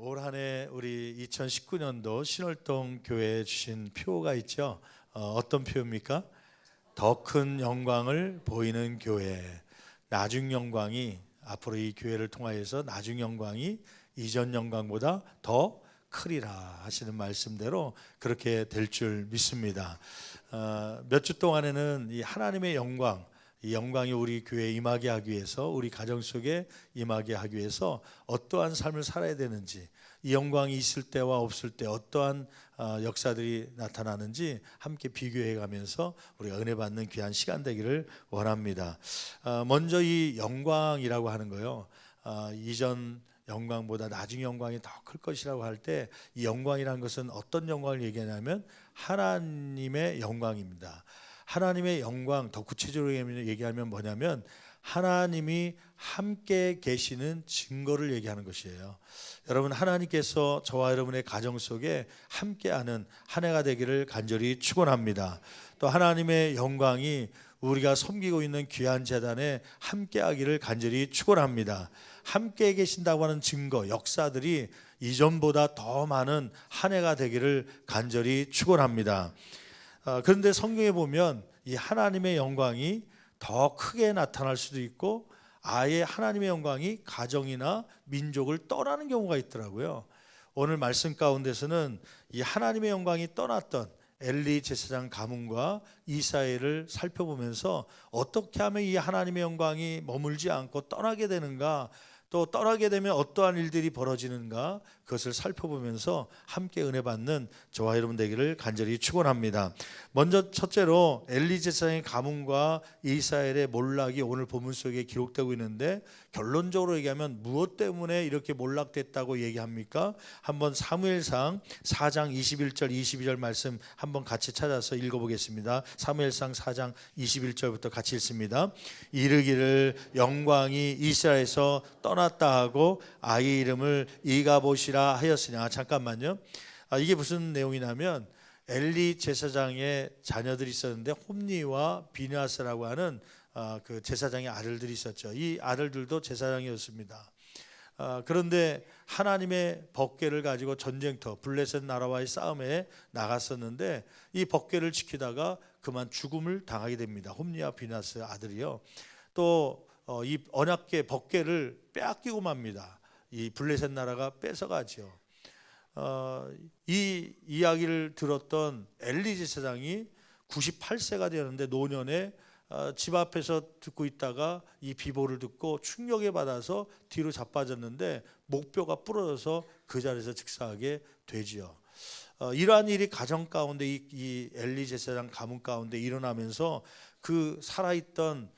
올 한 해 우리 2019년도 신월동 교회에 주신 표가 있죠. 어떤 표입니까? 더 큰 영광을 보이는 교회. 나중 영광이 앞으로 이 교회를 통하여서 나중 영광이 이전 영광보다 더 크리라 하시는 말씀대로 그렇게 될 줄 믿습니다. 몇 주 동안에는 이 하나님의 영광, 이 영광이 우리 교회에 임하게 하기 위해서, 우리 가정 속에 임하게 하기 위해서 어떠한 삶을 살아야 되는지, 이 영광이 있을 때와 없을 때 어떠한 역사들이 나타나는지 함께 비교해 가면서 우리가 은혜 받는 귀한 시간 되기를 원합니다. 먼저 이 영광이라고 하는 거요, 이전 영광보다 나중 영광이 더 클 것이라고 할 때, 이 영광이라는 것은 어떤 영광을 얘기하냐면 하나님의 영광입니다. 하나님의 영광, 더 구체적으로 얘기하면 뭐냐면 하나님이 함께 계시는 증거를 얘기하는 것이에요. 여러분, 하나님께서 저와 여러분의 가정 속에 함께하는 한 해가 되기를 간절히 축원합니다. 또 하나님의 영광이 우리가 섬기고 있는 귀한 제단에 함께하기를 간절히 축원합니다. 함께 계신다고 하는 증거, 역사들이 이전보다 더 많은 한 해가 되기를 간절히 축원합니다. 그런데 성경에 보면 이 하나님의 영광이 더 크게 나타날 수도 있고, 아예 하나님의 영광이 가정이나 민족을 떠나는 경우가 있더라고요. 오늘 말씀 가운데서는 이 하나님의 영광이 떠났던 엘리 제사장 가문과 이스라엘을 살펴보면서 어떻게 하면 이 하나님의 영광이 머물지 않고 떠나게 되는가, 또 떠나게 되면 어떠한 일들이 벌어지는가, 그것을 살펴보면서 함께 은혜 받는 저와 여러분 되기를 간절히 축원합니다. 먼저 첫째로 엘리 제사장의 가문과 이스라엘의 몰락이 오늘 본문 속에 기록되고 있는데, 결론적으로 얘기하면 무엇 때문에 이렇게 몰락됐다고 얘기합니까? 한번 사무엘상 4장 21절 22절 말씀 한번 같이 찾아서 읽어보겠습니다. 사무엘상 4장 21절부터 같이 읽습니다. 이르기를 영광이 이스라엘에서 떠났다 하고 아이 이름을 이가봇이라 하였으냐. 잠깐만요. 이게 무슨 내용이냐면 엘리 제사장의 자녀들이 있었는데 홈니와 비느하스라고 하는 그 제사장의 아들들이 있었죠. 이 아들들도 제사장이었습니다. 그런데 하나님의 법궤를 가지고 전쟁터 블레셋 나라와의 싸움에 나갔었는데, 이 법궤를 지키다가 그만 죽음을 당하게 됩니다. 홈니와 비느하스 아들이요. 또 이 언약궤 법궤를 빼앗기고 맙니다. 이 블레셋 나라가 뺏어가죠. 이 이야기를 들었던 엘리 제사장이 98세가 되었는데 노년에 집 앞에서 듣고 있다가 이 비보를 듣고 충격에 받아서 뒤로 자빠졌는데 목뼈가 부러져서 그 자리에서 즉사하게 되지요. 이러한 일이 가정 가운데 이 엘리 제사장 가문 가운데 일어나면서 그 살아있던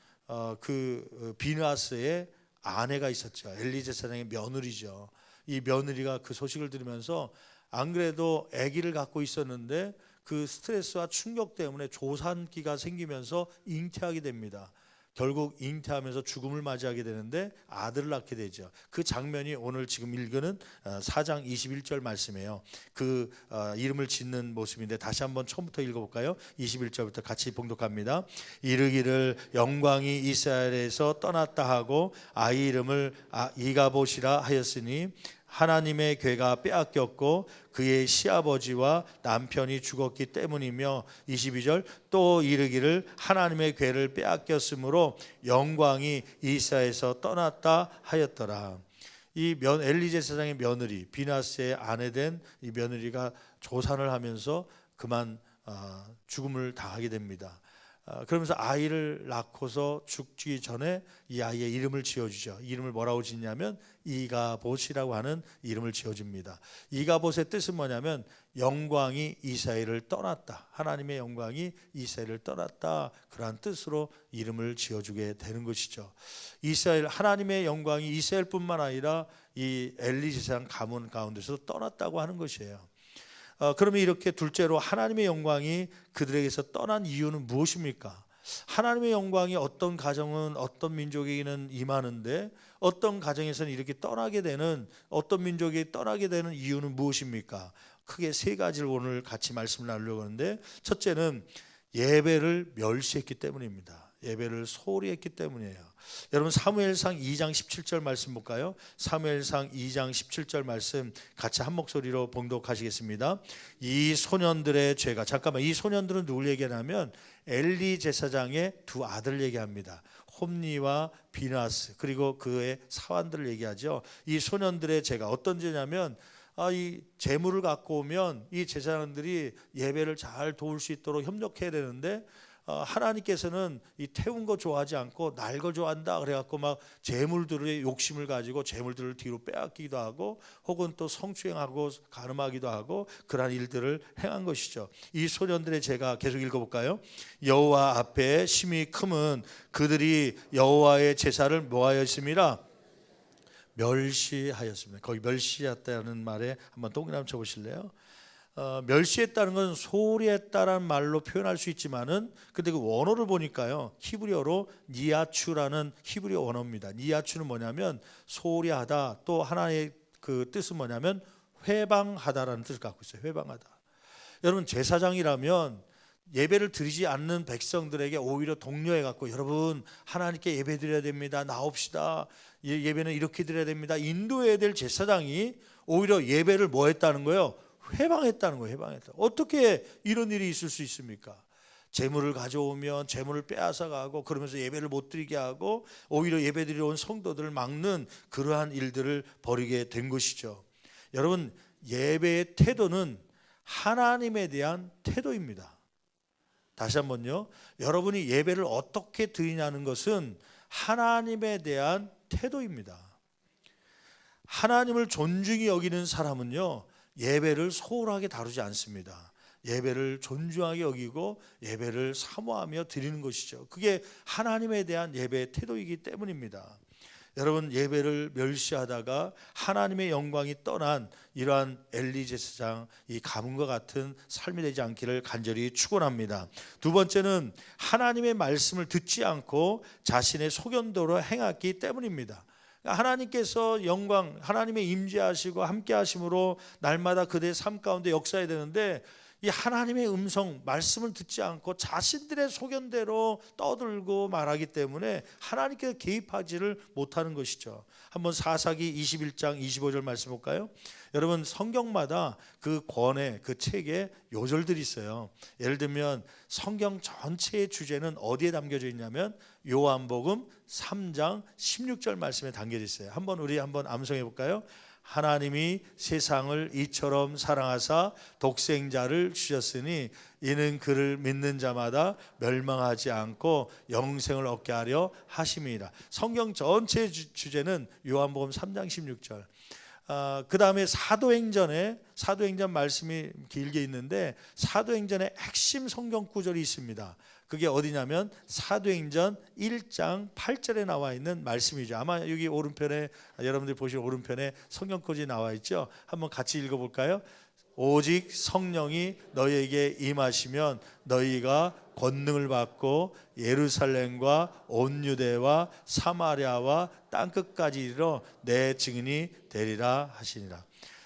그 비느하스의 아내가 있었죠. 엘리 제사장의 며느리죠. 이 며느리가 그 소식을 들으면서 안 그래도 아기를 갖고 있었는데 그 스트레스와 충격 때문에 조산기가 생기면서 잉태하게 됩니다. 결국 잉태하면서 죽음을 맞이하게 되는데 아들을 낳게 되죠. 그 장면이 오늘 지금 읽는 4장 21절 말씀이에요. 그 이름을 짓는 모습인데 다시 한번 처음부터 읽어볼까요? 21절부터 같이 봉독합니다. 이르기를 영광이 이스라엘에서 떠났다 하고 아이 이름을 이가봇이라 하였으니 하나님의 궤가 빼앗겼고 그의 시아버지와 남편이 죽었기 때문이며, 22절 또 이르기를 하나님의 궤를 빼앗겼으므로 영광이 이스라엘에서 떠났다 하였더라. 이 엘리 제사장의 며느리 비느하스의 아내된 이 며느리가 조산을 하면서 그만 죽음을 당하게 됩니다. 그러면서 아이를 낳고서 죽기 전에 이 아이의 이름을 지어주죠. 이름을 뭐라고 짓냐면 이가봇이라고 하는 이름을 지어줍니다. 이가봇의 뜻은 뭐냐면 영광이 이스라엘을 떠났다, 하나님의 영광이 이스라엘을 떠났다, 그러한 뜻으로 이름을 지어주게 되는 것이죠. 이스라엘, 하나님의 영광이 이스라엘뿐만 아니라 이 엘리 제사장 가문 가운데서 떠났다고 하는 것이에요. 그러면 이렇게 둘째로 하나님의 영광이 그들에게서 떠난 이유는 무엇입니까? 하나님의 영광이 어떤 가정은 어떤 민족에게는 임하는데 어떤 가정에서는 이렇게 떠나게 되는, 어떤 민족이 떠나게 되는 이유는 무엇입니까? 크게 세 가지를 오늘 같이 말씀을 나누려고 하는데, 첫째는 예배를 멸시했기 때문입니다. 예배를 소홀히 했기 때문이에요. 여러분 사무엘상 2장 17절 말씀 볼까요? 사무엘상 2장 17절 말씀 같이 한 목소리로 봉독하시겠습니다. 이 소년들의 죄가, 잠깐만, 이 소년들은 누굴 얘기하냐면 엘리 제사장의 두 아들 얘기합니다. 홈니와 비나스, 그리고 그의 사환들을 얘기하죠. 이 소년들의 죄가 어떤 죄냐면 이 재물을 갖고 오면 이 제사장들이 예배를 잘 도울 수 있도록 협력해야 되는데 하나님께서는 이 태운 거 좋아하지 않고 날 거 좋아한다 그래갖고 막 재물들의 욕심을 가지고 재물들을 뒤로 빼앗기기도 하고 혹은 또 성추행하고 간음하기도 하고 그러한 일들을 행한 것이죠. 이 소년들의 죄가 계속 읽어볼까요? 여호와 앞에 심히 크면 그들이 여호와의 제사를 뭐하였습니까? 멸시하였습니다. 거기 멸시했다는 말에 한번 동그라미 쳐보실래요? 멸시했다는 건 소홀히 했다라는 말로 표현할 수 있지만은 근데 그 원어를 보니까요, 히브리어로 니아추라는 히브리어 원어입니다. 니아추는 뭐냐면 소홀히 하다, 또 하나의 그 뜻은 뭐냐면 회방하다라는 뜻을 갖고 있어요. 회방하다. 여러분 제사장이라면 예배를 드리지 않는 백성들에게 오히려 독려해 갖고 여러분 하나님께 예배 드려야 됩니다. 나옵시다. 예배는 이렇게 드려야 됩니다. 인도해야 될 제사장이 오히려 예배를 뭐 했다는 거예요? 회방했다는 거예요. 회방했다. 어떻게 이런 일이 있을 수 있습니까? 재물을 가져오면 재물을 빼앗아 가고 그러면서 예배를 못 드리게 하고 오히려 예배 드리러 온 성도들을 막는 그러한 일들을 벌이게 된 것이죠. 여러분 예배의 태도는 하나님에 대한 태도입니다. 다시 한번요. 여러분이 예배를 어떻게 드리냐는 것은 하나님에 대한 태도입니다. 하나님을 존중히 여기는 사람은요, 예배를 소홀하게 다루지 않습니다. 예배를 존중하게 여기고 예배를 사모하며 드리는 것이죠. 그게 하나님에 대한 예배의 태도이기 때문입니다. 여러분 예배를 멸시하다가 하나님의 영광이 떠난 이러한 엘리 제사장 이 가문과 같은 삶이 되지 않기를 간절히 축원합니다. 두 번째는 하나님의 말씀을 듣지 않고 자신의 소견대로 행했기 때문입니다. 하나님께서 영광, 하나님의 임재하시고 함께 하심으로 날마다 그들의 삶 가운데 역사해야 되는데 이 하나님의 음성, 말씀을 듣지 않고 자신들의 소견대로 떠들고 말하기 때문에 하나님께서 개입하지를 못하는 것이죠. 한번 사사기 21장 25절 말씀 볼까요? 여러분 성경마다 그 권의 그 책에 요절들이 있어요. 예를 들면 성경 전체의 주제는 어디에 담겨져 있냐면 요한복음 3장 16절 말씀에 담겨져 있어요. 우리 한번 암송해 볼까요? 하나님이 세상을 이처럼 사랑하사 독생자를 주셨으니 이는 그를 믿는 자마다 멸망하지 않고 영생을 얻게 하려 하심이라. 성경 전체의 주제는 요한복음 3장 16절. 그 다음에 사도행전 말씀이 길게 있는데 사도행전의 핵심 성경 구절이 있습니다. 그게 어디냐면 사도행전 1장 8절에 나와 있는 말씀이죠. 아마 여기 오른편에 여러분들이 보시는 오른편에 성경 구절이 나와 있죠. 한번 같이 읽어볼까요? 오직 성령이 너희에게 임하시면 너희가 권능을 받고 예루살렘과 온 유대와 사마리아와 땅끝까지 이르러 내 증인이 되리라 하시니라.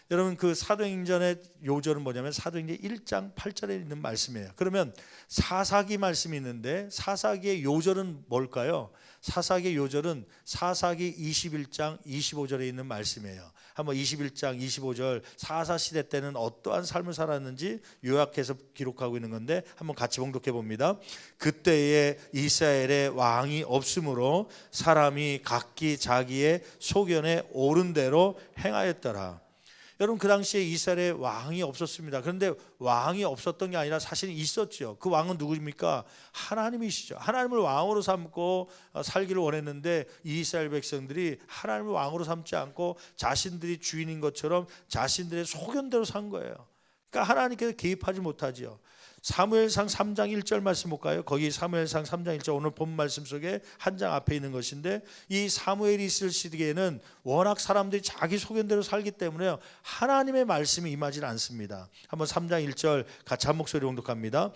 여러분 그 사도행전의 요절은 뭐냐면 사도행전 1장 8절에 있는 말씀이에요. 그러면 사사기 말씀이 있는데 사사기의 요절은 뭘까요? 사사기의 요절은 사사기 21장 25절에 있는 말씀이에요. 한번 21장 25절 사사시대 때는 어떠한 삶을 살았는지 요약해서 기록하고 있는 건데 한번 같이 봉독해 봅니다. 그때에 이스라엘에 왕이 없으므로 사람이 각기 자기의 소견에 옳은 대로 행하였더라. 여러분 그 당시에 이스라엘에 왕이 없었습니다. 그런데 왕이 없었던 게 아니라 사실은 있었죠. 그 왕은 누구입니까? 하나님이시죠. 하나님을 왕으로 삼고 살기를 원했는데 이스라엘 백성들이 하나님을 왕으로 삼지 않고 자신들이 주인인 것처럼 자신들의 소견대로 산 거예요. 그러니까 하나님께서 개입하지 못하지요. 사무엘상 3장 1절 말씀 볼까요? 거기 사무엘상 3장 1절 오늘 본 말씀 속에 한 장 앞에 있는 것인데 이 사무엘이 있을 시기에는 워낙 사람들이 자기 소견대로 살기 때문에 하나님의 말씀이 임하지 않습니다. 한번 3장 1절 같이 한 목소리 봉독합니다.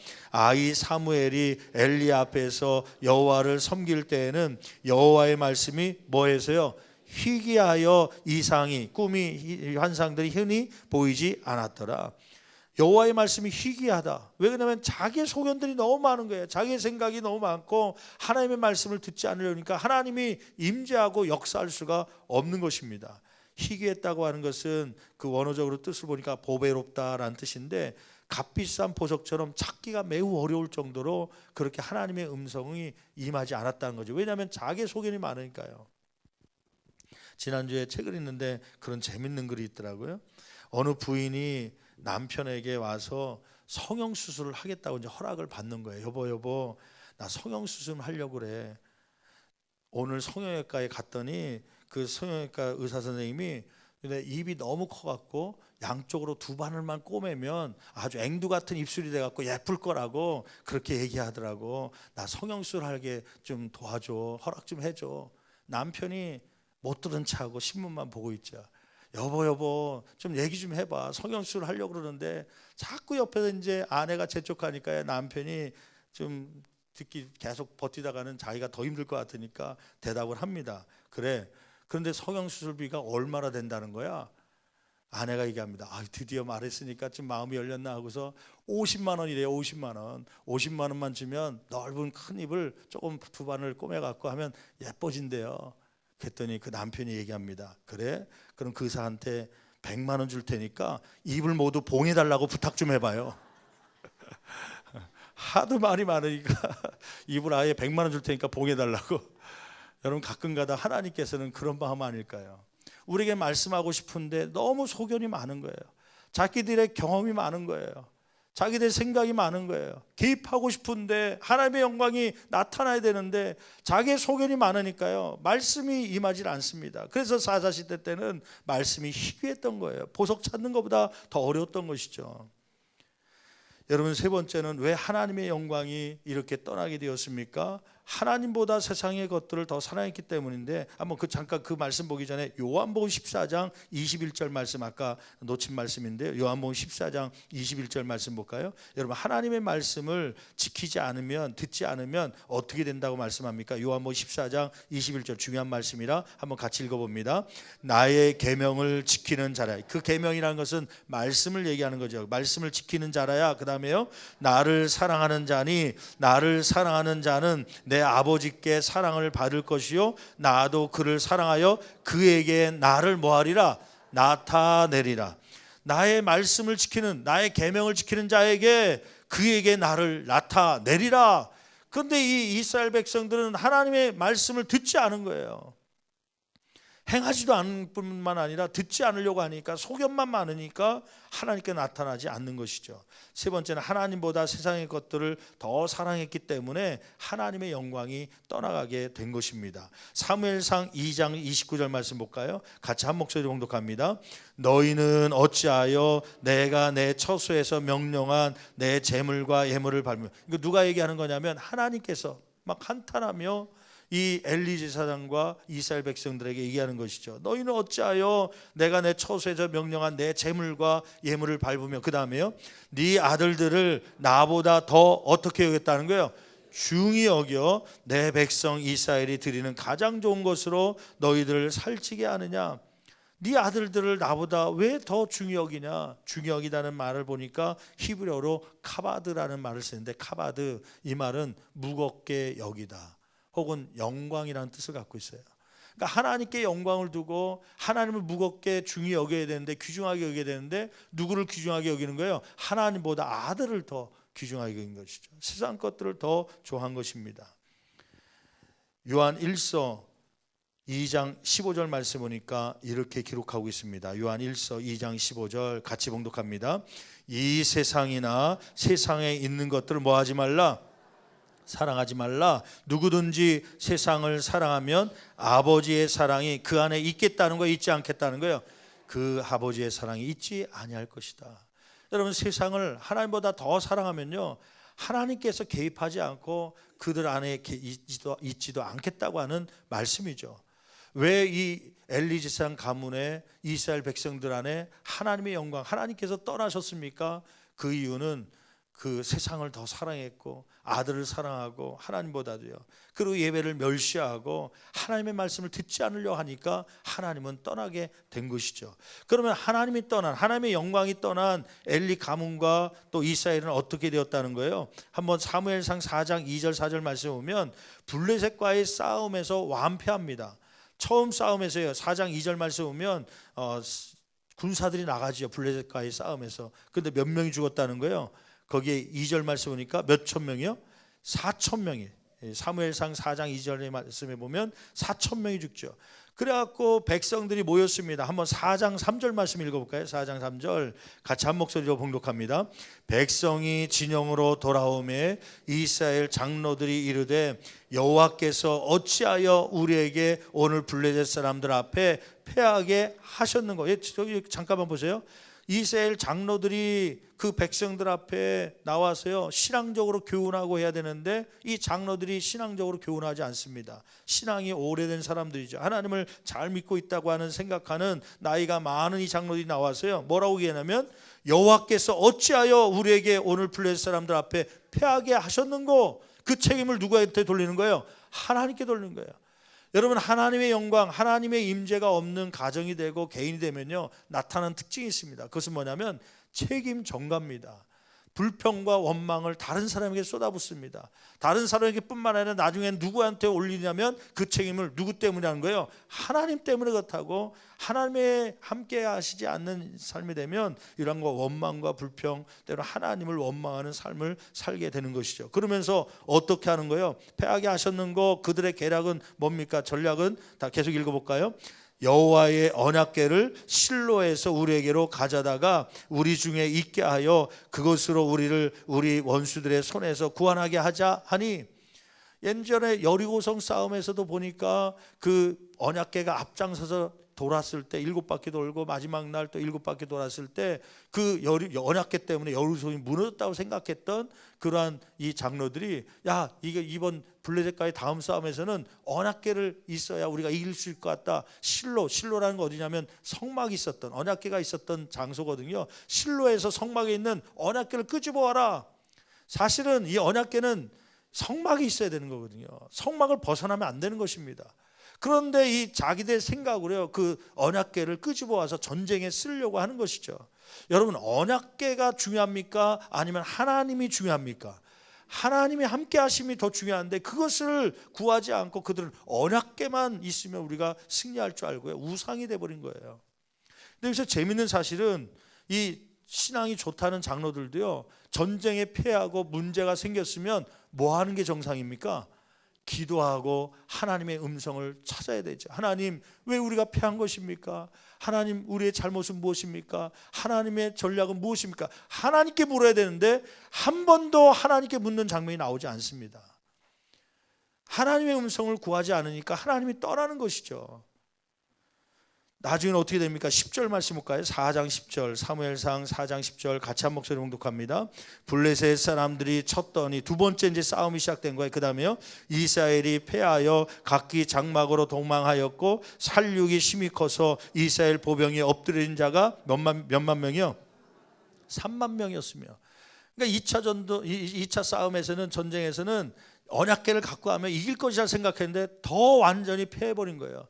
이 사무엘이 엘리 앞에서 여호와를 섬길 때에는 여호와의 말씀이 뭐해서요? 희귀하여 이상이 꿈이 환상들이 흔히 보이지 않았더라. 여호와의 말씀이 희귀하다. 왜 그러냐면 자기의 소견들이 너무 많은 거예요. 자기의 생각이 너무 많고 하나님의 말씀을 듣지 않으려니까 하나님이 임재하고 역사할 수가 없는 것입니다. 희귀했다고 하는 것은 그 원어적으로 뜻을 보니까 보배롭다라는 뜻인데, 값비싼 보석처럼 찾기가 매우 어려울 정도로 그렇게 하나님의 음성이 임하지 않았다는 거죠. 왜냐하면 자기의 소견이 많으니까요. 지난주에 책을 읽는데 그런 재밌는 글이 있더라고요. 어느 부인이 남편에게 와서 성형수술을 하겠다고 이제 허락을 받는 거예요. 여보 나 성형수술 하려고 그래. 오늘 성형외과에 갔더니 그 성형외과 의사 선생님이 근데 입이 너무 커갖고 양쪽으로 두 바늘만 꼬매면 아주 앵두 같은 입술이 돼갖고 예쁠 거라고 그렇게 얘기하더라고. 나 성형수술 하게 좀 도와줘, 허락 좀 해줘. 남편이 못 들은 척하고 신문만 보고 있죠. 여보 좀 얘기 좀 해봐. 성형수술 하려고 그러는데 자꾸 옆에서 이제 아내가 재촉하니까 남편이 좀 듣기 계속 버티다가는 자기가 더 힘들 것 같으니까 대답을 합니다. 그래. 그런데 성형수술비가 얼마나 된다는 거야? 아내가 얘기합니다. 드디어 말했으니까 좀 마음이 열렸나 하고서 50만 원이래요. 50만 원. 50만 원만 주면 넓은 큰 입을 조금 두 바늘 꼬매 갖고 하면 예뻐진대요. 그랬더니 그 남편이 얘기합니다. 그래? 그럼 그 의사한테 100만 원 줄 테니까 입을 모두 봉해달라고 부탁 좀 해봐요. 하도 말이 많으니까 입을 아예 100만 원 줄 테니까 봉해달라고. 여러분 가끔가다 하나님께서는 그런 마음 아닐까요? 우리에게 말씀하고 싶은데 너무 소견이 많은 거예요. 자기들의 경험이 많은 거예요. 자기들 생각이 많은 거예요. 개입하고 싶은데 하나님의 영광이 나타나야 되는데 자기의 소견이 많으니까요 말씀이 임하지 않습니다. 그래서 사사시대 때는 말씀이 희귀했던 거예요. 보석 찾는 것보다 더 어려웠던 것이죠. 여러분 세 번째는 왜 하나님의 영광이 이렇게 떠나게 되었습니까? 하나님보다 세상의 것들을 더 사랑했기 때문인데, 한번 잠깐 그 말씀 보기 전에 요한복음 14장 21절 말씀, 아까 놓친 말씀인데요. 요한복음 14장 21절 말씀 볼까요? 여러분 하나님의 말씀을 지키지 않으면, 듣지 않으면 어떻게 된다고 말씀합니까? 요한복음 14장 21절 중요한 말씀이라 한번 같이 읽어봅니다. 나의 계명을 지키는 자라. 그 계명이라는 것은 말씀을 얘기하는 거죠. 말씀을 지키는 자라야. 그 다음에요, 나를 사랑하는 자니 나를 사랑하는 자는 내 아버지께 사랑을 받을 것이요 나도 그를 사랑하여 그에게 나를 뭐하리라? 나타내리라. 나의 말씀을 지키는, 나의 계명을 지키는 자에게 그에게 나를 나타내리라. 그런데 이 이스라엘 백성들은 하나님의 말씀을 듣지 않은 거예요. 행하지도 않을 뿐만 아니라 듣지 않으려고 하니까 소견만 많으니까 하나님께 나타나지 않는 것이죠. 세 번째는 하나님보다 세상의 것들을 더 사랑했기 때문에 하나님의 영광이 떠나가게 된 것입니다. 사무엘상 2장 29절 말씀 볼까요? 같이 한 목소리로 봉독합니다. 너희는 어찌하여 내가 내 처소에서 명령한 내 제물과 예물을 밟으며, 이거 누가 얘기하는 거냐면 하나님께서 막 한탄하며 이 엘리 제사장과 이스라엘 백성들에게 얘기하는 것이죠. 너희는 어찌하여 내가 내 처소에서 명령한 내 제물과 예물을 밟으며, 그 다음에요, 네 아들들을 나보다 더 어떻게 여겼다는 거예요? 중히 여겨 내 백성 이스라엘이 드리는 가장 좋은 것으로 너희들을 살찌게 하느냐. 네 아들들을 나보다 왜 더 중히 여기냐. 중히 여기다는 말을 보니까 히브리어로 카바드라는 말을 쓰는데, 카바드, 이 말은 무겁게 여기다 혹은 영광이라는 뜻을 갖고 있어요. 그러니까 하나님께 영광을 두고 하나님을 무겁게 중히 여겨야 되는데, 귀중하게 여겨야 되는데, 누구를 귀중하게 여기는 거예요? 하나님보다 아들을 더 귀중하게 여긴 것이죠. 세상 것들을 더 좋아한 것입니다. 요한 1서 2장 15절 말씀 보니까 이렇게 기록하고 있습니다. 요한 1서 2장 15절 같이 봉독합니다. 이 세상이나 세상에 있는 것들을 뭐하지 말라? 사랑하지 말라. 누구든지 세상을 사랑하면 아버지의 사랑이 그 안에 있겠다는 거예요, 있지 않겠다는 거예요? 그 아버지의 사랑이 있지 아니할 것이다. 여러분 세상을 하나님보다 더 사랑하면요, 하나님께서 개입하지 않고 그들 안에 있지도 않겠다고 하는 말씀이죠. 왜 이 엘리 제사장 가문의 이스라엘 백성들 안에 하나님의 영광, 하나님께서 떠나셨습니까? 그 이유는 그 세상을 더 사랑했고 아들을 사랑하고 하나님보다도요. 그리고 예배를 멸시하고 하나님의 말씀을 듣지 않으려 하니까 하나님은 떠나게 된 것이죠. 그러면 하나님이 떠난, 하나님의 영광이 떠난 엘리 가문과 또 이스라엘은 어떻게 되었다는 거예요? 한번 사무엘상 4장 2절 4절 말씀 보면 블레셋과의 싸움에서 완패합니다. 처음 싸움에서요. 4장 2절 말씀 보면 군사들이 나가지요. 블레셋과의 싸움에서. 근데 몇 명이 죽었다는 거예요? 거기에 2절 말씀 보니까 몇 천 명이요? 4천 명이. 사무엘상 4장 2절의 말씀에 보면 4천 명이 죽죠. 그래갖고 백성들이 모였습니다. 한번 4장 3절 말씀 읽어볼까요? 4장 3절 같이 한 목소리로 봉독합니다. 백성이 진영으로 돌아오매 이스라엘 장로들이 이르되 여호와께서 어찌하여 우리에게 오늘 블레셋 사람들 앞에 패하게 하셨는가? 저기 잠깐만 보세요. 이스라엘 장로들이 그 백성들 앞에 나와서요 신앙적으로 교훈하고 해야 되는데 이 장로들이 신앙적으로 교훈하지 않습니다. 신앙이 오래된 사람들이죠. 하나님을 잘 믿고 있다고 하는 생각하는 나이가 많은 이 장로들이 나와서요 뭐라고 얘기하냐면 여호와께서 어찌하여 우리에게 오늘 블레셋 사람들 앞에 패하게 하셨는고? 그 책임을 누구한테 돌리는 거예요? 하나님께 돌리는 거예요. 여러분, 하나님의 영광, 하나님의 임재가 없는 가정이 되고 개인이 되면요 나타나는 특징이 있습니다. 그것은 뭐냐면 책임 전가입니다. 불평과 원망을 다른 사람에게 쏟아붓습니다. 다른 사람에게 뿐만 아니라 나중엔 누구한테 올리냐면 그 책임을 누구 때문에 하는 거예요? 하나님 때문에 그렇다고. 하나님의 함께 하시지 않는 삶이 되면 이런 거 원망과 불평, 때로 하나님을 원망하는 삶을 살게 되는 것이죠. 그러면서 어떻게 하는 거예요? 패하게 하셨는 거, 그들의 계략은 뭡니까? 전략은 다 계속 읽어볼까요? 여호와의 언약궤를 실로에서 우리에게로 가져다가 우리 중에 있게 하여 그것으로 우리를 우리 원수들의 손에서 구원하게 하자 하니, 예전에 여리고성 싸움에서도 보니까 그 언약궤가 앞장서서 돌았을 때 7바퀴 돌고 마지막 날 또 7바퀴 돌았을 때 그 언약궤 때문에 여리고성이 무너졌다고 생각했던 그러한 이 장로들이 야, 이게 이번 블레셋과의 다음 싸움에서는 언약궤를 있어야 우리가 이길 수 있을 것 같다. 실로라는 거 어디냐면 성막이 있었던, 언약궤가 있었던 장소거든요. 실로에서 성막에 있는 언약궤를 끄집어 와라. 사실은 이 언약궤는 성막이 있어야 되는 거거든요. 성막을 벗어나면 안 되는 것입니다. 그런데 이 자기들 생각으로요 그 언약궤를 끄집어 와서 전쟁에 쓰려고 하는 것이죠. 여러분, 언약궤가 중요합니까? 아니면 하나님이 중요합니까? 하나님이 함께 하심이 더 중요한데 그것을 구하지 않고 그들은 언약궤만 있으면 우리가 승리할 줄 알고요 우상이 돼버린 거예요. 근데 여기서 재밌는 사실은 이 신앙이 좋다는 장로들도요 전쟁에 패하고 문제가 생겼으면 뭐 하는 게 정상입니까? 기도하고 하나님의 음성을 찾아야 되죠. 하나님, 왜 우리가 패한 것입니까? 하나님, 우리의 잘못은 무엇입니까? 하나님의 전략은 무엇입니까? 하나님께 물어야 되는데 한 번도 하나님께 묻는 장면이 나오지 않습니다. 하나님의 음성을 구하지 않으니까 하나님이 떠나는 것이죠. 나중에는 어떻게 됩니까? 10절 말씀 볼까요? 4장 10절, 사무엘상 4장 10절 같이 한 목소리 봉독합니다. 블레셋 사람들이 쳤더니 두 번째 이제 싸움이 시작된 거예요. 그 다음에요 이스라엘이 패하여 각기 장막으로 도망하였고 살육이 심히 커서 이스라엘 보병에 엎드린 자가 몇만 명이요? 3만 명이었으며. 그러니까 2차 싸움에서는, 전쟁에서는 언약궤를 갖고 하면 이길 것이라 생각했는데 더 완전히 패해버린 거예요.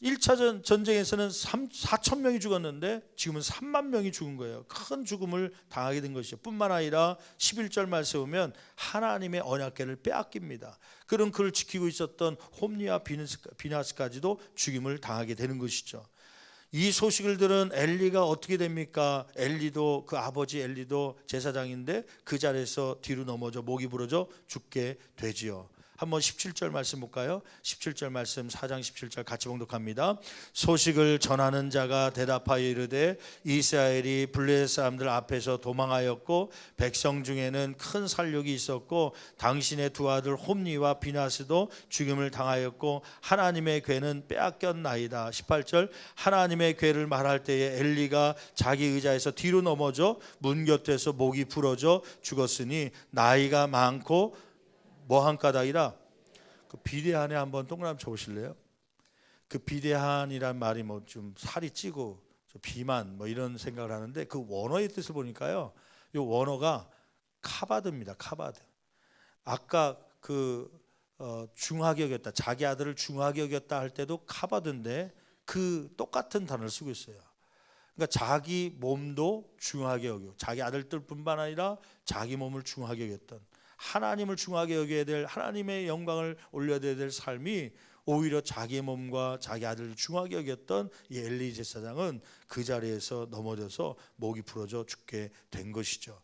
1차 전쟁에서는 4천 명이 죽었는데 지금은 3만 명이 죽은 거예요. 큰 죽음을 당하게 된 것이죠. 뿐만 아니라 11절 말씀 보면 하나님의 언약궤를 빼앗깁니다. 그럼 그를 지키고 있었던 홈리와 비나스까지도 죽임을 당하게 되는 것이죠. 이 소식을 들은 엘리가 어떻게 됩니까? 엘리도, 그 아버지 엘리도 제사장인데 그 자리에서 뒤로 넘어져 목이 부러져 죽게 되지요. 한번 17절 말씀 볼까요? 17절 말씀 4장 17절 같이 봉독합니다. 소식을 전하는 자가 대답하여 이르되 이스라엘이 블레셋 사람들 앞에서 도망하였고 백성 중에는 큰 살육이 있었고 당신의 두 아들 홈리와 비나스도 죽임을 당하였고 하나님의 궤는 빼앗겼나이다. 18절 하나님의 궤를 말할 때에 엘리가 자기 의자에서 뒤로 넘어져 문 곁에서 목이 부러져 죽었으니 나이가 많고 뭐한 까닭이라. 그 비대한에 한번 동그라미 쳐보실래요? 그 비대한이란 말이 뭐 좀 살이 찌고 비만 뭐 이런 생각을 하는데 그 원어의 뜻을 보니까요, 이 원어가 카바드입니다. 카바드. 아까 중하게 여겼다, 자기 아들을 중하게 여겼다 할 때도 카바드인데 그 똑같은 단어를 쓰고 있어요. 그러니까 자기 몸도 중하게 여기고 자기 아들들뿐만 아니라 자기 몸을 중하게 여겼던, 하나님을 중하게 여겨야 될, 하나님의 영광을 올려야 될 삶이 오히려 자기 몸과 자기 아들을 중하게 여겼던 이 엘리 제사장은 그 자리에서 넘어져서 목이 부러져 죽게 된 것이죠.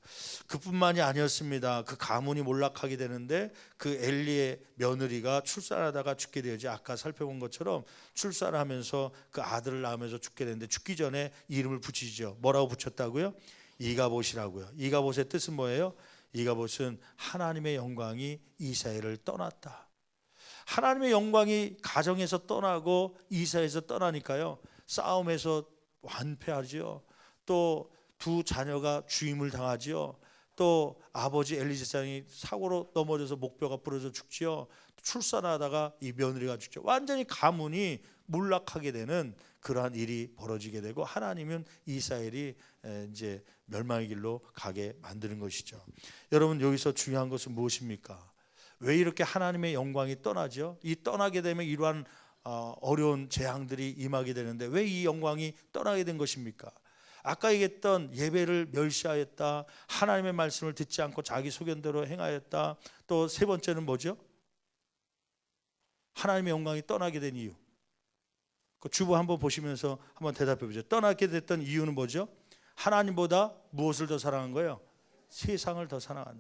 그뿐만이 아니었습니다. 그 가문이 몰락하게 되는데 그 엘리의 며느리가 출산하다가 죽게 되지, 아까 살펴본 것처럼 출산을 하면서 그 아들을 낳으면서 죽게 되는데 죽기 전에 이름을 붙이죠. 뭐라고 붙였다고요? 이가봇이라고요. 이가봇의 뜻은 뭐예요? 이가봇은 하나님의 영광이 이스라엘을 떠났다. 하나님의 영광이 가정에서 떠나고 이사에서 떠나니까요, 싸움에서 완패하죠. 또 두 자녀가 죽임을 당하죠. 또 아버지 엘리 제사장이 사고로 넘어져서 목뼈가 부러져 죽지요. 출산하다가 이 며느리가 죽죠. 완전히 가문이 몰락하게 되는 그러한 일이 벌어지게 되고, 하나님은 이스라엘이 이제 멸망의 길로 가게 만드는 것이죠. 여러분, 여기서 중요한 것은 무엇입니까? 왜 이렇게 하나님의 영광이 떠나죠? 이 떠나게 되면 이러한 어려운 재앙들이 임하게 되는데 왜 이 영광이 떠나게 된 것입니까? 아까 얘기했던 예배를 멸시하였다, 하나님의 말씀을 듣지 않고 자기 소견대로 행하였다. 또 세 번째는 뭐죠? 하나님의 영광이 떠나게 된 이유. 그 주보 한번 보시면서 한번 대답해 보죠. 떠나게 됐던 이유는 뭐죠? 하나님보다 무엇을 더 사랑한 거예요? 세상을 더 사랑하는.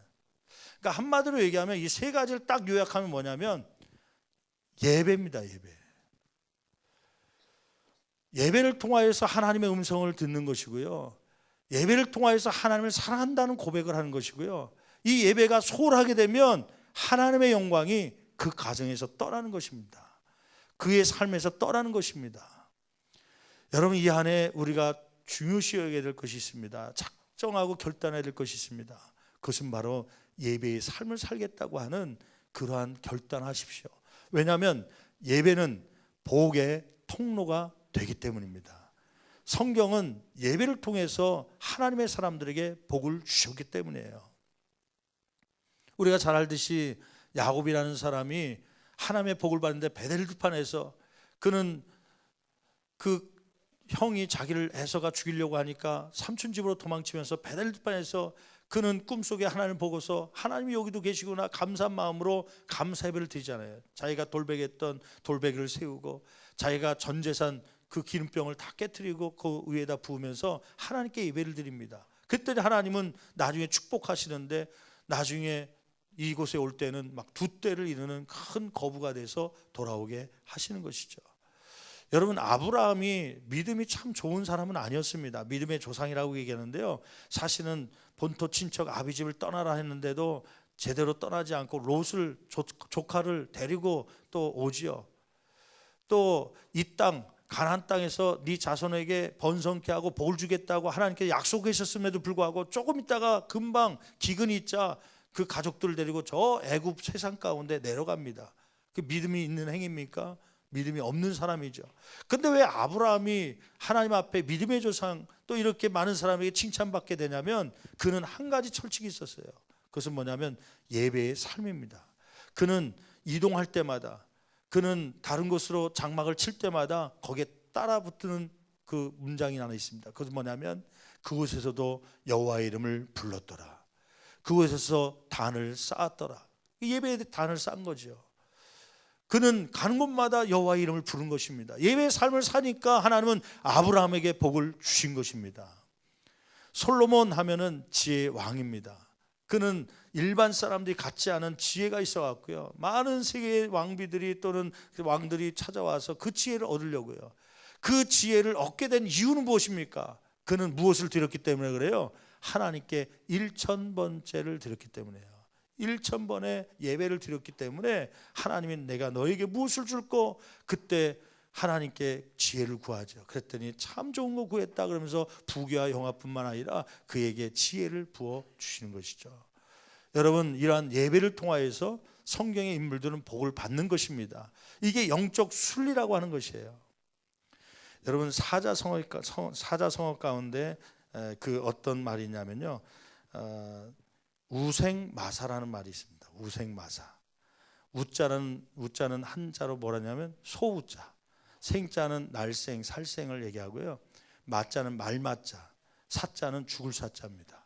그러니까 한마디로 얘기하면 이 세 가지를 딱 요약하면 뭐냐면 예배입니다. 예배를 통하여서 하나님의 음성을 듣는 것이고요, 예배를 통하여서 하나님을 사랑한다는 고백을 하는 것이고요, 이 예배가 소홀하게 되면 하나님의 영광이 그 가정에서 떠나는 것입니다. 그의 삶에서 떠나는 것입니다. 여러분, 이 안에 우리가 중요시 여겨야 될 것이 있습니다. 작정하고 결단해야 될 것이 있습니다. 그것은 바로 예배의 삶을 살겠다고 하는 그러한 결단하십시오. 왜냐하면 예배는 복의 통로가 되기 때문입니다. 성경은 예배를 통해서 하나님의 사람들에게 복을 주셨기 때문이에요. 우리가 잘 알듯이 야곱이라는 사람이 하나님의 복을 받는데 베델르판에서 그는 그 형이 자기를 에서가 죽이려고 하니까 삼촌 집으로 도망치면서 베델르판에서 그는 꿈속에 하나님을 보고서 하나님이 여기도 계시구나 감사한 마음으로 감사 예배를 드리잖아요. 자기가 돌베개했던 돌베개를 세우고 자기가 전 재산 그 기름병을 다 깨트리고 그 위에다 부으면서 하나님께 예배를 드립니다. 그랬더니 하나님은 나중에 축복하시는데 나중에 이곳에 올 때는 막 2대를 이루는 큰 거부가 돼서 돌아오게 하시는 것이죠. 여러분, 아브라함이 믿음이 참 좋은 사람은 아니었습니다. 믿음의 조상이라고 얘기하는데요, 사실은 본토 친척 아비집을 떠나라 했는데도 제대로 떠나지 않고 롯을 조카를 데리고 또 오지요. 또 이 땅 가나안 땅에서 네 자손에게 번성케 하고 복을 주겠다고 하나님께 약속하셨음에도 불구하고 조금 있다가 금방 기근이 있자 그 가족들을 데리고 저 애굽 세상 가운데 내려갑니다. 그 믿음이 있는 행위입니까? 믿음이 없는 사람이죠. 근데 왜 아브라함이 하나님 앞에 믿음의 조상 또 이렇게 많은 사람에게 칭찬받게 되냐면 그는 한 가지 철칙이 있었어요. 그것은 뭐냐면 예배의 삶입니다. 그는 이동할 때마다, 그는 다른 곳으로 장막을 칠 때마다 거기에 따라붙는 그 문장이 하나 있습니다. 그것은 뭐냐면 그곳에서도 여호와의 이름을 불렀더라, 그곳에서 단을 쌓았더라. 예배에 단을 쌓은 거죠. 그는 가는 곳마다 여호와의 이름을 부른 것입니다. 예배의 삶을 사니까 하나님은 아브라함에게 복을 주신 것입니다. 솔로몬 하면은 지혜의 왕입니다. 그는 일반 사람들이 갖지 않은 지혜가 있어 갖고요, 많은 세계의 왕비들이 또는 왕들이 찾아와서 그 지혜를 얻으려고요. 그 지혜를 얻게 된 이유는 무엇입니까? 그는 무엇을 드렸기 때문에 그래요? 하나님께 1000번째를 드렸기 때문에요. 1000번의 예배를 드렸기 때문에 하나님이 내가 너에게 무엇을 줄고, 그때 하나님께 지혜를 구하죠. 그랬더니 참 좋은 거 구했다 그러면서 부귀와 영화뿐만 아니라 그에게 지혜를 부어 주시는 것이죠. 여러분, 이러한 예배를 통하여서 성경의 인물들은 복을 받는 것입니다. 이게 영적 순리라고 하는 것이에요. 여러분, 사자성어 가운데 그 어떤 말이냐면요, 우생마사라는 말이 있습니다. 우생마사. 우자는 한자로 뭐라냐면 소우자, 생자는 날생, 살생을 얘기하고요. 마자는 말마자, 사자는 죽을 사자입니다.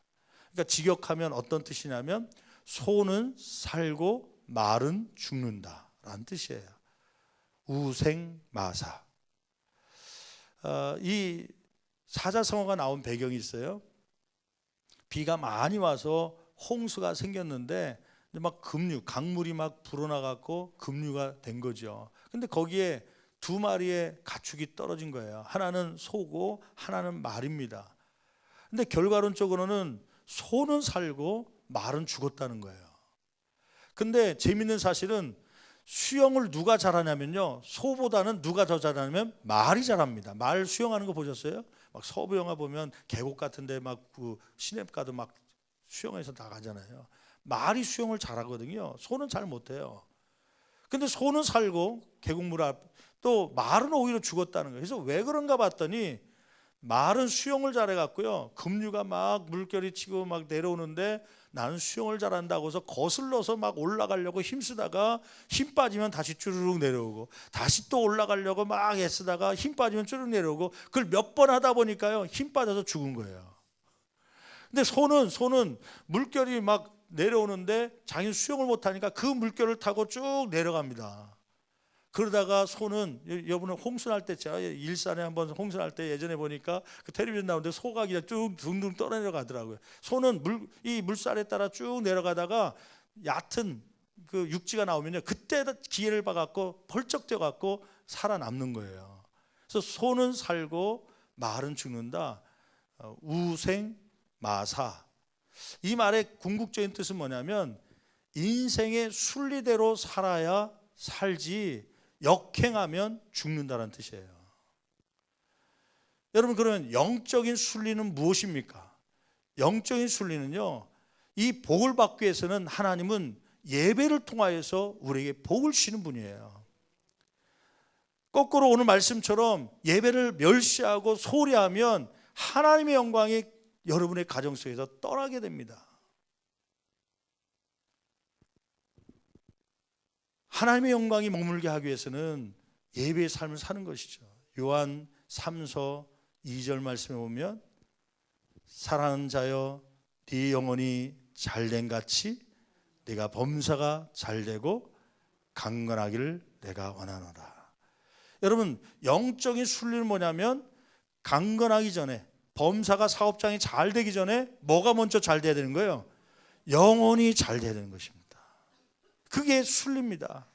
그러니까 직역하면 어떤 뜻이냐면 소는 살고 말은 죽는다라는 뜻이에요. 우생마사. 이 사자성어가 나온 배경이 있어요. 비가 많이 와서 홍수가 생겼는데 막 강물이 막 불어나갖고 급류가 된 거죠. 근데 거기에 두 마리의 가축이 떨어진 거예요. 하나는 소고 하나는 말입니다. 근데 결과론적으로는 소는 살고 말은 죽었다는 거예요. 근데 재밌는 사실은 수영을 누가 잘하냐면요, 소보다는 누가 더 잘하냐면 말이 잘합니다. 말 수영하는 거 보셨어요? 막 서부 영화 보면 계곡 같은데 막 그 시냇가도 막 수영해서 나가잖아요. 말이 수영을 잘하거든요. 소는 잘 못해요. 근데 소는 살고 계곡물 앞, 또 말은 오히려 죽었다는 거예요. 그래서 왜 그런가 봤더니 말은 수영을 잘해갖고요, 급류가 막 물결이 치고 막 내려오는데 나는 수영을 잘한다고 해서 거슬러서 막 올라가려고 힘쓰다가 힘 빠지면 다시 쭈르륵 내려오고, 다시 또 올라가려고 막 애쓰다가 힘 빠지면 쭈르륵 내려오고, 그걸 몇 번 하다 보니까요 힘 빠져서 죽은 거예요. 근데 소는 물결이 막 내려오는데 자기는 수영을 못하니까 그 물결을 타고 쭉 내려갑니다. 그러다가 소는, 여러분은 홍순할 때, 제가 일산에 한번 홍순할 때 예전에 보니까 그 텔레비전 나오는데 소가 그냥 쭉 둥둥 떠내려가더라고요. 소는 이 물살에 따라 쭉 내려가다가 얕은 그 육지가 나오면요, 그때 기회를 봐갖고 벌쩍 뛰어갖고 살아남는 거예요. 그래서 소는 살고 말은 죽는다. 우생마사. 이 말의 궁극적인 뜻은 뭐냐면 인생의 순리대로 살아야 살지 역행하면 죽는다는 뜻이에요. 여러분, 그러면 영적인 순리는 무엇입니까? 영적인 순리는요, 이 복을 받기 위해서는 하나님은 예배를 통하여서 우리에게 복을 주시는 분이에요. 거꾸로 오늘 말씀처럼 예배를 멸시하고 소리하면 하나님의 영광이 여러분의 가정 속에서 떠나게 됩니다. 하나님의 영광이 머물게 하기 위해서는 예배의 삶을 사는 것이죠. 요한 3서 2절 말씀에 보면 사랑하는 자여 네 영혼이 잘된 같이 네가 범사가 잘되고 강건하기를 내가 원하노라. 여러분, 영적인 순리는 뭐냐면 강건하기 전에, 범사가 사업장이 잘 되기 전에 뭐가 먼저 잘 돼야 되는 거예요? 영혼이 잘 돼야 되는 것입니다. 그게 순리입니다.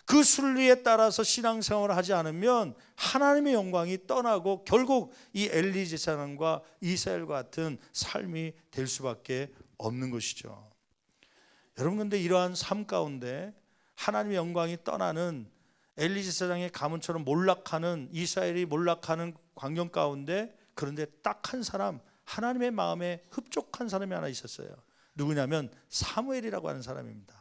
그 순리에 따라서 신앙생활을 하지 않으면 하나님의 영광이 떠나고 결국 이 엘리 제사장과 이스라엘과 같은 삶이 될 수밖에 없는 것이죠. 여러분, 근데 이러한 삶 가운데 하나님의 영광이 떠나는 엘리 제사장의 가문처럼 몰락하는, 이스라엘이 몰락하는 광경 가운데, 그런데 딱 한 사람, 하나님의 마음에 흡족한 사람이 하나 있었어요. 누구냐면 사무엘이라고 하는 사람입니다.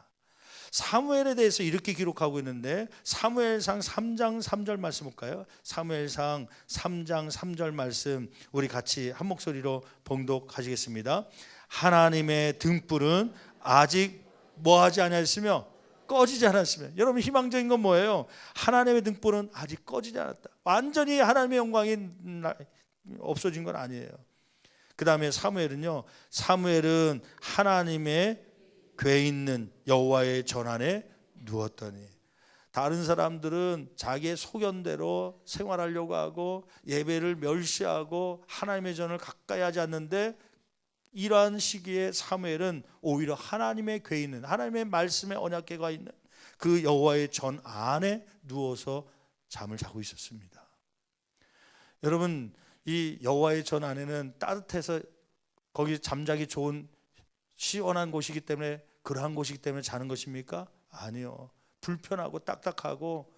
사무엘에 대해서 이렇게 기록하고 있는데, 사무엘상 3장 3절 말씀 볼까요? 사무엘상 3장 3절 말씀 우리 같이 한 목소리로 봉독하시겠습니다. 하나님의 등불은 아직 뭐하지 않았으며 꺼지지 않았으며. 여러분, 희망적인 건 뭐예요? 하나님의 등불은 아직 꺼지지 않았다. 완전히 하나님의 영광이 없어진 건 아니에요. 그 다음에 사무엘은요, 사무엘은 하나님의 궤 있는 여호와의 전 안에 누웠더니. 다른 사람들은 자기의 소견대로 생활하려고 하고 예배를 멸시하고 하나님의 전을 가까이 하지 않는데, 이러한 시기에 사무엘은 오히려 하나님의 궤 있는, 하나님의 말씀의 언약궤가 있는 그 여호와의 전 안에 누워서 잠을 자고 있었습니다. 여러분, 이 여호와의 전 안에는 따뜻해서 거기 잠자기 좋은 시원한 곳이기 때문에, 그러한 곳이기 때문에 자는 것입니까? 아니요. 불편하고 딱딱하고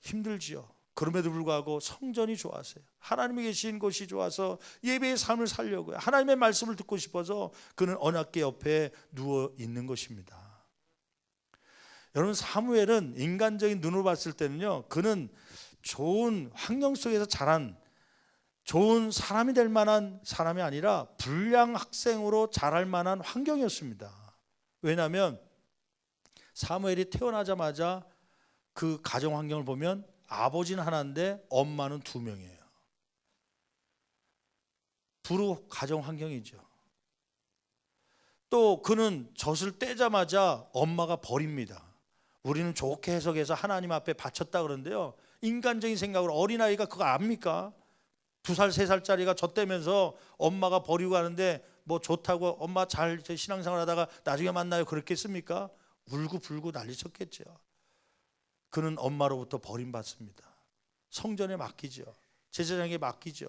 힘들지요. 그럼에도 불구하고 성전이 좋았어요. 하나님이 계신 곳이 좋아서 예배의 삶을 살려고요. 하나님의 말씀을 듣고 싶어서 그는 언약궤 옆에 누워 있는 것입니다. 여러분, 사무엘은 인간적인 눈으로 봤을 때는요, 그는 좋은 환경 속에서 자란 좋은 사람이 될 만한 사람이 아니라 불량 학생으로 자랄 만한 환경이었습니다. 왜냐하면 사무엘이 태어나자마자 그 가정 환경을 보면 아버지는 하나인데 엄마는 2명이에요. 불우 가정 환경이죠. 또 그는 젖을 떼자마자 엄마가 버립니다. 우리는 좋게 해석해서 하나님 앞에 바쳤다 그러는데요, 인간적인 생각으로 어린아이가 그거 압니까? 2살, 3살짜리가 젖 떼면서 엄마가 버리고 가는데 뭐 좋다고 엄마 잘 신앙생활 하다가 나중에 만나요 그렇겠습니까? 울고 불고 난리쳤겠죠. 그는 엄마로부터 버림받습니다. 성전에 맡기죠. 제사장에게 맡기죠.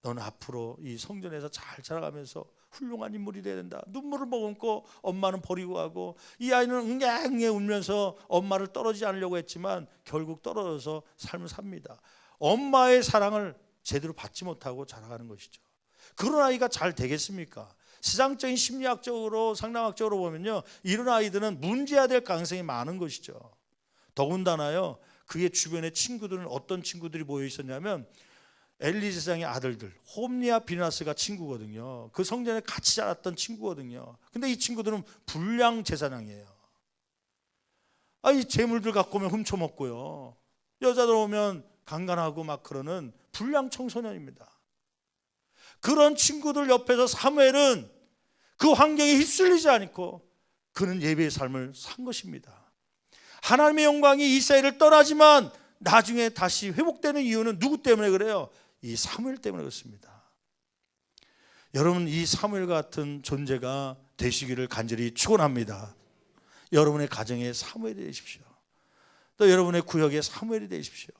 너는 앞으로 이 성전에서 잘 자라가면서 훌륭한 인물이 돼야 된다. 눈물을 머금고 엄마는 버리고 가고, 이 아이는 응애응애 울면서 엄마를 떨어지지 않으려고 했지만 결국 떨어져서 삶을 삽니다. 엄마의 사랑을 제대로 받지 못하고 자라가는 것이죠. 그런 아이가 잘 되겠습니까? 세상적인 심리학적으로 상담학적으로 보면요, 이런 아이들은 문제가 될 가능성이 많은 것이죠. 더군다나요, 그의 주변의 친구들은 어떤 친구들이 모여 있었냐면 엘리 제사장의 아들들, 홈리와 비나스가 친구거든요. 그 성전에 같이 자랐던 친구거든요. 근데 이 친구들은 불량 제사장이에요. 이 재물들 갖고 오면 훔쳐먹고요, 여자들 오면 강간하고 막 그러는 불량 청소년입니다. 그런 친구들 옆에서 사무엘은 그 환경에 휩쓸리지 않고 그는 예배의 삶을 산 것입니다. 하나님의 영광이 이스라엘을 떠나지만 나중에 다시 회복되는 이유는 누구 때문에 그래요? 이 사무엘 때문에 그렇습니다. 여러분, 이 사무엘 같은 존재가 되시기를 간절히 축원합니다. 여러분의 가정에 사무엘이 되십시오. 또 여러분의 구역에 사무엘이 되십시오.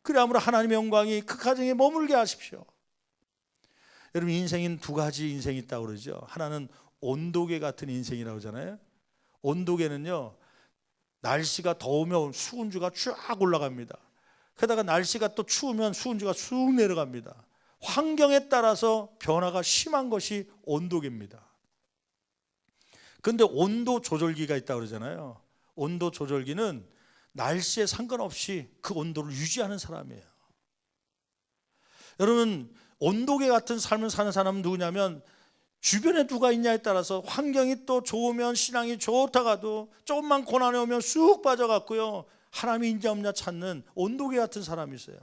그래야므로 하나님의 영광이 그 가정에 머물게 하십시오. 여러분, 인생인 2가지 인생이 있다고 그러죠. 하나는 온도계 같은 인생이라고 하잖아요. 온도계는요, 날씨가 더우면 수은주가 쫙 올라갑니다. 게다가 날씨가 또 추우면 수은주가 쑥 내려갑니다. 환경에 따라서 변화가 심한 것이 온도계입니다. 그런데 온도 조절기가 있다고 그러잖아요. 온도 조절기는 날씨에 상관없이 그 온도를 유지하는 사람이에요. 여러분, 온도계 같은 삶을 사는 사람은 누구냐면 주변에 누가 있냐에 따라서 환경이 또 좋으면 신앙이 좋다가도 조금만 고난이 오면 쑥 빠져갔고요, 하나님이 있냐 없냐 찾는 온도계 같은 사람이 있어요.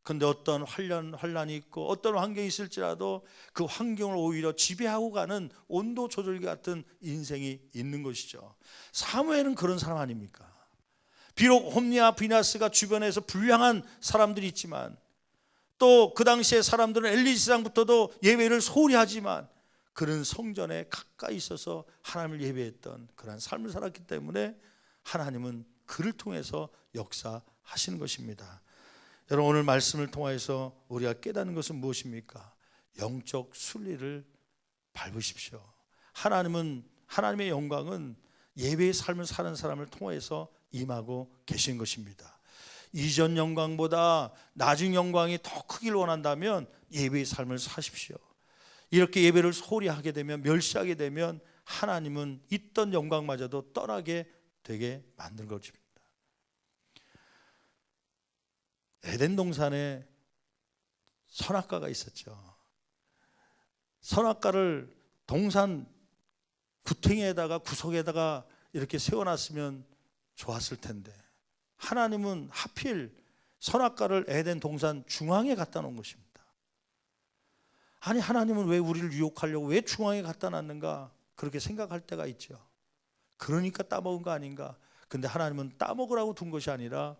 그런데 어떤 환란이 있고 어떤 환경이 있을지라도 그 환경을 오히려 지배하고 가는 온도 조절기 같은 인생이 있는 것이죠. 사무엘은 그런 사람 아닙니까? 비록 홈리와 비나스가 주변에서 불량한 사람들이 있지만, 또 그 당시에 사람들은 엘리 제사장부터도 예배를 소홀히 하지만 그는 성전에 가까이 있어서 하나님을 예배했던 그런 삶을 살았기 때문에 하나님은 그를 통해서 역사하시는 것입니다. 여러분, 오늘 말씀을 통해서 우리가 깨닫는 것은 무엇입니까? 영적 순리를 밟으십시오. 하나님의 영광은 예배의 삶을 사는 사람을 통해서 임하고 계신 것입니다. 이전 영광보다 나중 영광이 더 크기를 원한다면 예배의 삶을 사십시오. 이렇게 예배를 소홀히 하게 되면, 멸시하게 되면 하나님은 있던 영광마저도 떠나게 되게 만든 것입니다. 에덴 동산에 선악과가 있었죠. 선악과를 동산 구탱이에다가 구석에다가 이렇게 세워놨으면 좋았을 텐데, 하나님은 하필 선악과를 에덴 동산 중앙에 갖다 놓은 것입니다. 아니, 하나님은 왜 우리를 유혹하려고 왜 중앙에 갖다 놨는가, 그렇게 생각할 때가 있죠. 그러니까 따먹은 거 아닌가. 근데 하나님은 따먹으라고 둔 것이 아니라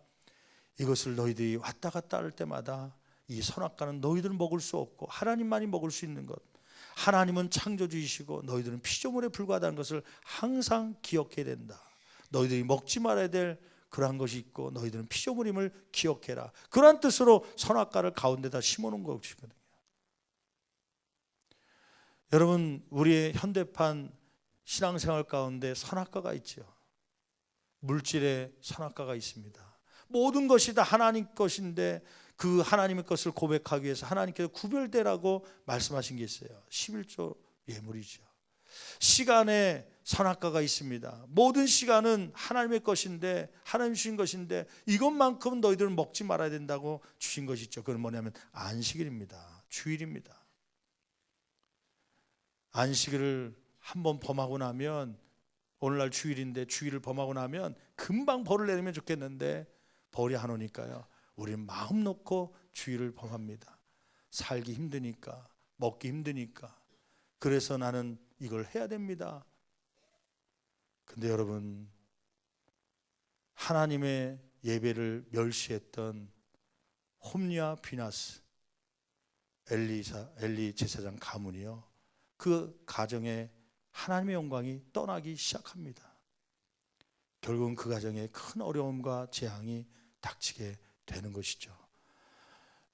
이것을 너희들이 왔다 갔다 할 때마다 이 선악과는 너희들은 먹을 수 없고 하나님만이 먹을 수 있는 것, 하나님은 창조주이시고 너희들은 피조물에 불과하다는 것을 항상 기억해야 된다. 너희들이 먹지 말아야 될 그러한 것이 있고 너희들은 피조물임을 기억해라. 그러한 뜻으로 선악과를 가운데다 심어놓은 것이거든요. 여러분, 우리의 현대판 신앙생활 가운데 선악과가 있죠. 물질의 선악과가 있습니다. 모든 것이 다 하나님 것인데 그 하나님의 것을 고백하기 위해서 하나님께서 구별되라고 말씀하신 게 있어요. 11조 예물이죠. 시간의 선악과가 있습니다. 모든 시간은 하나님의 것인데, 하나님 주신 것인데 이것만큼 너희들은 먹지 말아야 된다고 주신 것이 있죠. 그건 뭐냐면 안식일입니다. 주일입니다. 안식일을 한번 범하고 나면, 오늘날 주일인데 주일을 범하고 나면 금방 벌을 내리면 좋겠는데 벌이 안 오니까요, 우리는 마음 놓고 주일을 범합니다. 살기 힘드니까, 먹기 힘드니까. 그래서 나는 이걸 해야 됩니다. 근데 여러분, 하나님의 예배를 멸시했던 홈리와 비나스, 엘리 제사장 가문이요, 그 가정에 하나님의 영광이 떠나기 시작합니다. 결국은 그 가정에 큰 어려움과 재앙이 닥치게 되는 것이죠.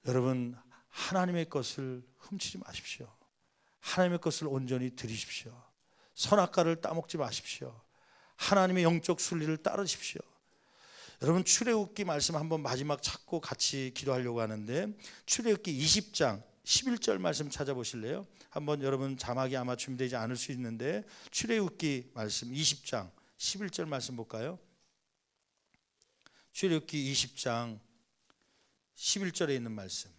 여러분, 하나님의 것을 훔치지 마십시오. 하나님의 것을 온전히 드리십시오. 선악과를 따먹지 마십시오. 하나님의 영적 순리를 따르십시오. 여러분, 출애굽기 말씀 한번 마지막 찾고 같이 기도하려고 하는데, 출애굽기 20장 11절 말씀 찾아보실래요? 한번 여러분 자막이 아마 준비되지 않을 수 있는데 출애굽기 말씀 20장 11절 말씀 볼까요? 출애굽기 20장 11절에 있는 말씀.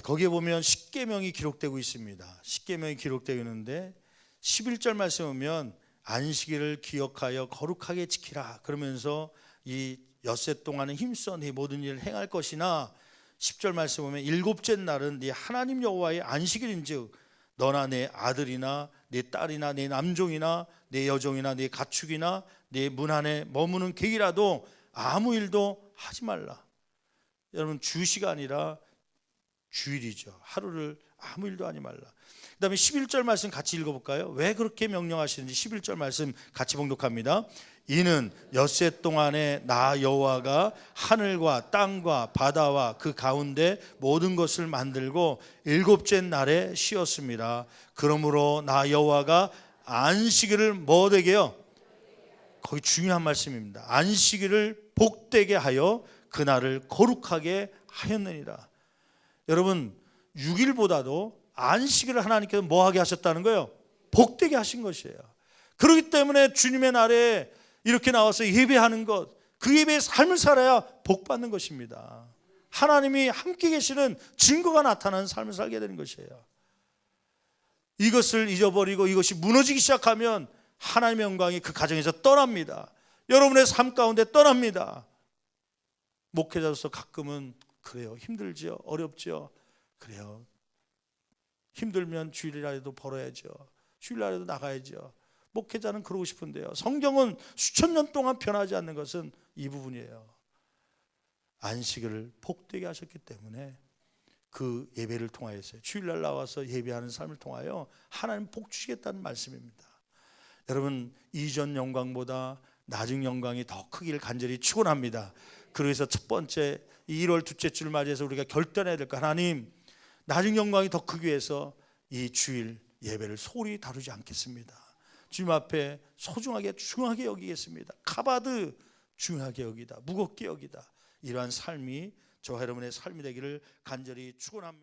거기에 보면 십계명이 기록되고 있습니다. 십계명이 기록되어 있는데 11절 말씀 보면 안식일을 기억하여 거룩하게 지키라 그러면서 이 엿새 동안은 힘써 네 모든 일을 행할 것이나, 10절 말씀 보면 일곱째 날은 네 하나님 여호와의 안식일인즉 너나 내 아들이나 내 딸이나 내 남종이나 내 여종이나 내 가축이나 내 문 안에 머무는 객이라도 아무 일도 하지 말라. 여러분, 주시가 아니라 주일이죠. 하루를 아무 일도 하지 말라. 그 다음에 11절 말씀 같이 읽어볼까요? 왜 그렇게 명령하시는지 11절 말씀 같이 봉독합니다. 이는 엿새 동안에 나 여호와가 하늘과 땅과 바다와 그 가운데 모든 것을 만들고 일곱째 날에 쉬었습니다. 그러므로 나 여호와가 안식일을 뭐 되게요? 거기 중요한 말씀입니다. 안식일을 복되게 하여 그날을 거룩하게 하였느니라. 여러분, 6일보다도 안식일을 하나님께서 뭐하게 하셨다는 거예요? 복되게 하신 것이에요. 그렇기 때문에 주님의 날에 이렇게 나와서 예배하는 것, 그 예배의 삶을 살아야 복 받는 것입니다. 하나님이 함께 계시는 증거가 나타나는 삶을 살게 되는 것이에요. 이것을 잊어버리고 이것이 무너지기 시작하면 하나님의 영광이 그 가정에서 떠납니다. 여러분의 삶 가운데 떠납니다. 목회자로서 가끔은 그래요, 힘들죠, 어렵죠. 그래요, 힘들면 주일날에도 벌어야죠. 주일날에도 나가야죠. 목회자는 그러고 싶은데요, 성경은 수천 년 동안 변하지 않는 것은 이 부분이에요. 안식일을 복되게 하셨기 때문에 그 예배를 통하여서 주일날 나와서 예배하는 삶을 통하여 하나님 복 주시겠다는 말씀입니다. 여러분, 이전 영광보다 나중 영광이 더 크기를 간절히 축원합니다. 그래서 첫 번째 1월 둘째 주를 맞이해서 우리가 결단해야 될 거, 하나님 나중 영광이 더 크기 위해서 이 주일 예배를 소홀히 다루지 않겠습니다. 주님 앞에 소중하게 중하게 여기겠습니다. 카바드 중하게 여기다, 무겁게 여기다. 이러한 삶이 저와 여러분의 삶이 되기를 간절히 축원합니다.